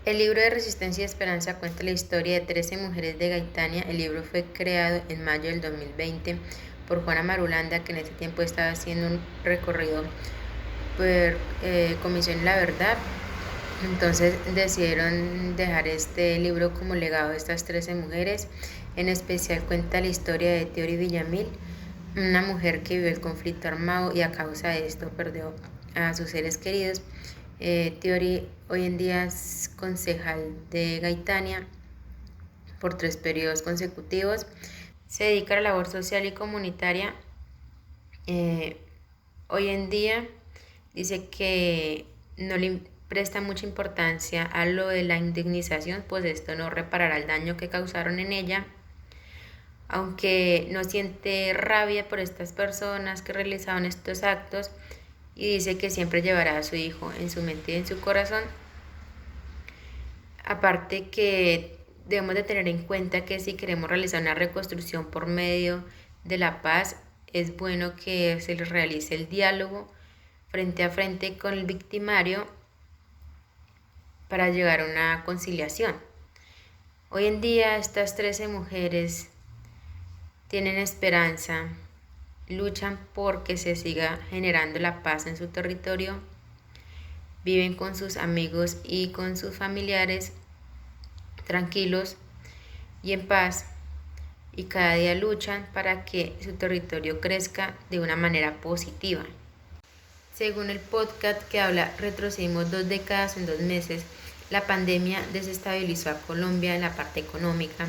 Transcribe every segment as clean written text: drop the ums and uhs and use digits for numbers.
El libro de Resistencia y Esperanza cuenta la historia de 13 mujeres de Gaitania. El libro fue creado en mayo del 2020 por Juana Marulanda, que en ese tiempo estaba haciendo un recorrido por Comisión La Verdad. Entonces decidieron dejar este libro como legado de estas 13 mujeres. En especial cuenta la historia de Teori Villamil, una mujer que vivió el conflicto armado y a causa de esto perdió a sus seres queridos. Teori hoy en día es concejal de Gaitania por 3 periodos consecutivos. Se dedica a la labor social y comunitaria. Hoy en día dice que no le presta mucha importancia a lo de la indemnización, pues esto no reparará el daño que causaron en ella, aunque no siente rabia por estas personas que realizaron estos actos, y dice que siempre llevará a su hijo en su mente y en su corazón. Aparte que debemos de tener en cuenta que si queremos realizar una reconstrucción por medio de la paz, es bueno que se les realice el diálogo frente a frente con el victimario para llegar a una conciliación. Hoy en día estas 13 mujeres tienen esperanza, luchan porque se siga generando la paz en su territorio, viven con sus amigos y con sus familiares tranquilos y en paz, y cada día luchan para que su territorio crezca de una manera positiva. Según el podcast que habla Retrocedimos 2 décadas en 2 meses, la pandemia desestabilizó a Colombia en la parte económica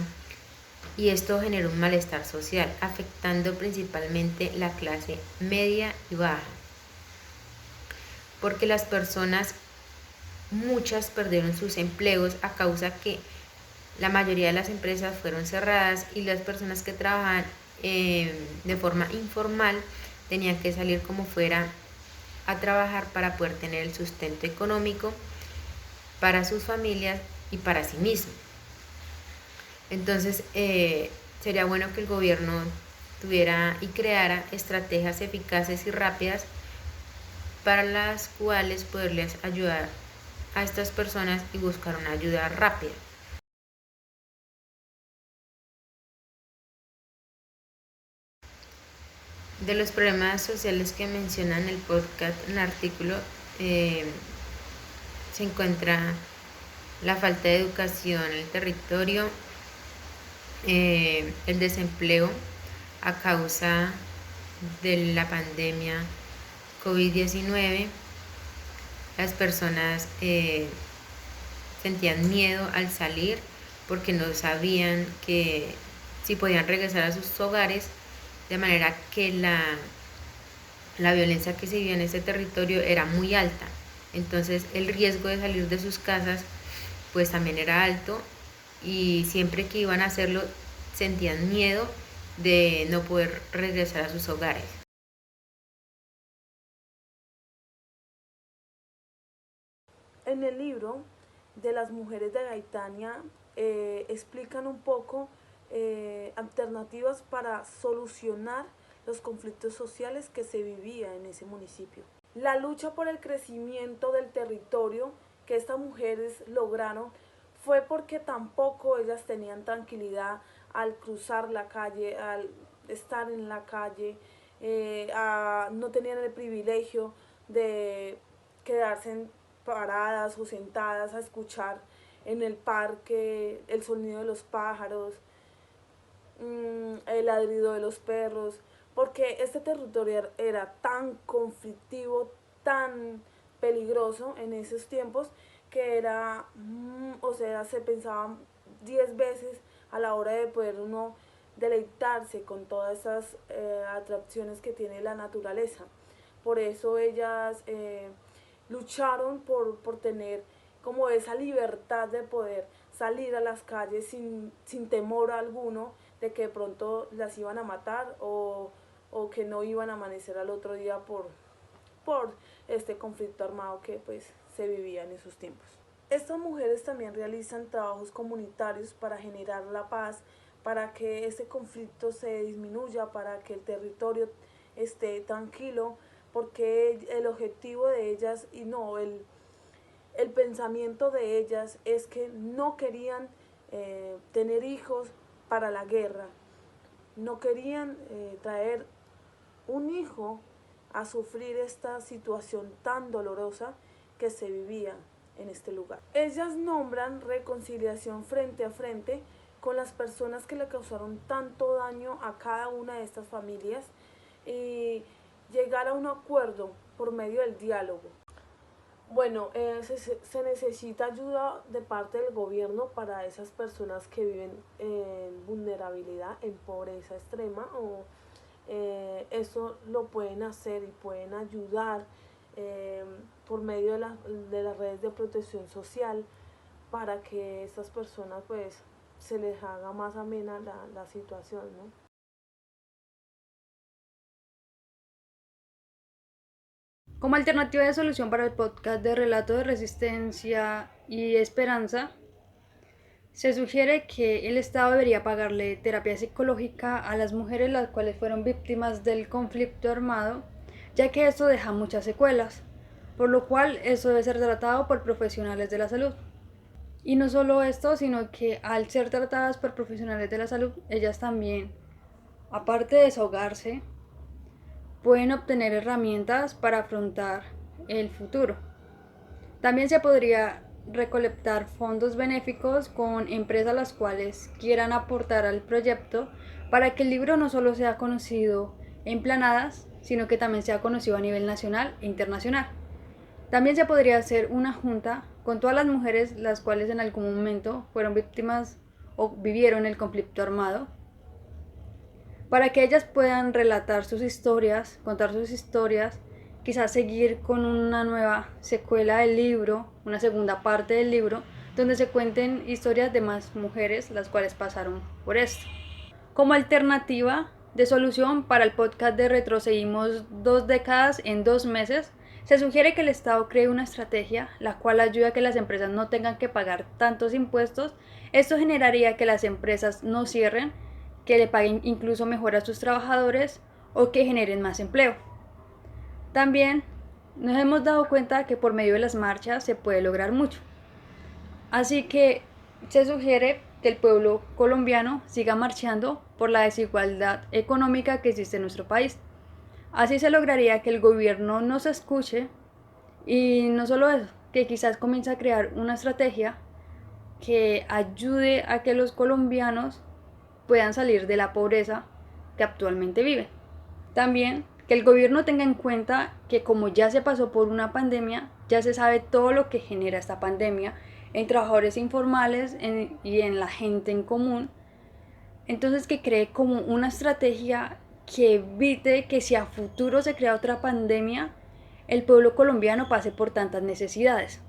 y esto generó un malestar social, afectando principalmente la clase media y baja, porque las personas, muchas perdieron sus empleos a causa que la mayoría de las empresas fueron cerradas y las personas que trabajan de forma informal tenían que salir como fuera a trabajar para poder tener el sustento económico para sus familias y para sí mismos. Entonces sería bueno que el gobierno tuviera y creara estrategias eficaces y rápidas para las cuales poderles ayudar a estas personas y buscar una ayuda rápida. De los problemas sociales que menciona en el podcast, en el artículo, se encuentra la falta de educación en el territorio, el desempleo a causa de la pandemia COVID-19. Las personas sentían miedo al salir porque no sabían que si podían regresar a sus hogares, de manera que la violencia que se vivía en ese territorio era muy alta. Entonces el riesgo de salir de sus casas pues también era alto, y siempre que iban a hacerlo sentían miedo de no poder regresar a sus hogares. En el libro de las mujeres de Gaitania explican un poco alternativas para solucionar los conflictos sociales que se vivía en ese municipio. La lucha por el crecimiento del territorio que estas mujeres lograron fue porque tampoco ellas tenían tranquilidad al cruzar la calle, al estar en la calle, no tenían el privilegio de quedarse paradas o sentadas a escuchar en el parque el sonido de los pájaros, el ladrido de los perros, porque este territorio era tan conflictivo, tan peligroso en esos tiempos, que era, o sea, se pensaba 10 veces a la hora de poder uno deleitarse con todas esas atracciones que tiene la naturaleza. Por eso ellas lucharon por tener como esa libertad de poder salir a las calles sin temor alguno de que de pronto las iban a matar o que no iban a amanecer al otro día por este conflicto armado que pues se vivía en esos tiempos. Estas mujeres también realizan trabajos comunitarios para generar la paz, para que este conflicto se disminuya, para que el territorio esté tranquilo, porque el objetivo de ellas, y no, el pensamiento de ellas es que no querían tener hijos para la guerra, no querían traer un hijo a sufrir esta situación tan dolorosa que se vivía en este lugar. Ellas nombran reconciliación frente a frente con las personas que le causaron tanto daño a cada una de estas familias y llegar a un acuerdo por medio del diálogo. Bueno, se necesita ayuda de parte del gobierno para esas personas que viven en vulnerabilidad, en pobreza extrema, o eso lo pueden hacer y pueden ayudar por medio de las redes de protección social para que estas personas pues se les haga más amena la situación, ¿no? Como alternativa de solución para el podcast de Relato de Resistencia y Esperanza, se sugiere que el Estado debería pagarle terapia psicológica a las mujeres las cuales fueron víctimas del conflicto armado, ya que esto deja muchas secuelas, por lo cual eso debe ser tratado por profesionales de la salud. Y no solo esto, sino que al ser tratadas por profesionales de la salud, ellas también, aparte de desahogarse, pueden obtener herramientas para afrontar el futuro. También se podría recolectar fondos benéficos con empresas las cuales quieran aportar al proyecto para que el libro no solo sea conocido en planadas, sino que también sea conocido a nivel nacional e internacional. También se podría hacer una junta con todas las mujeres las cuales en algún momento fueron víctimas o vivieron el conflicto armado, para que ellas puedan relatar sus historias, contar sus historias, quizás seguir con una nueva secuela del libro, una segunda parte del libro, donde se cuenten historias de más mujeres las cuales pasaron por esto. Como alternativa de solución para el podcast de Retrocedimos 2 décadas en 2 meses, se sugiere que el Estado cree una estrategia la cual ayude a que las empresas no tengan que pagar tantos impuestos. Esto generaría que las empresas no cierren, que le paguen incluso mejor a sus trabajadores o que generen más empleo. También nos hemos dado cuenta que por medio de las marchas se puede lograr mucho. Así que se sugiere que el pueblo colombiano siga marchando por la desigualdad económica que existe en nuestro país. Así se lograría que el gobierno nos escuche y no solo eso, que quizás comience a crear una estrategia que ayude a que los colombianos puedan salir de la pobreza que actualmente viven. También que el gobierno tenga en cuenta que como ya se pasó por una pandemia, ya se sabe todo lo que genera esta pandemia en trabajadores informales y en la gente en común. Entonces que cree como una estrategia que evite que si a futuro se crea otra pandemia, el pueblo colombiano pase por tantas necesidades.